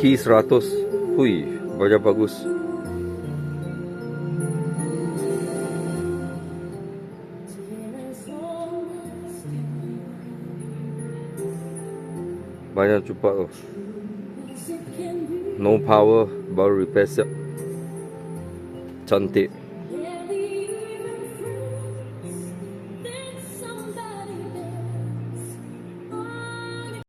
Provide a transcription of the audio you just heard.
T100. Hui, banyak bagus. Banyak cepat tu. No power, baru repair siap. Cantik.